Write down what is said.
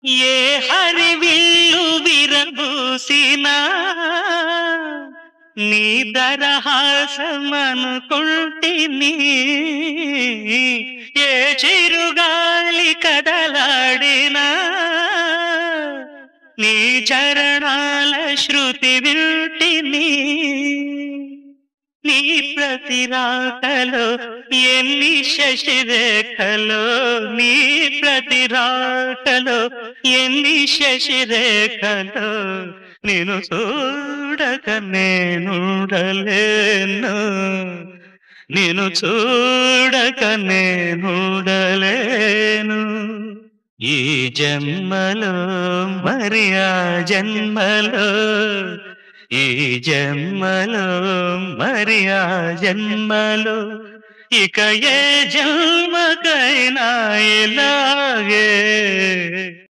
ఏ హరివిల్లు విరబూసినా నీ దరహాసమనుకుంటిని. ఏ చిరుగాలి కదలాడినా నీ చరణాల శృతి వింటిని. నీ ప్రతి రాకలో ఎన్ని శశిరేఖలో, నీ ప్రతి రాకలో ఎన్ని శశిరేఖలో, నిన్ను చూడక నేనుండలేను, నిన్ను చూడక నేనుండలేను. ఈ జన్మలో మరి ఆ జన్మలో, ఈ జన్మలో మరి ఆ జన్మలో, ఇక ఏ జన్మకైనా ఇలాగే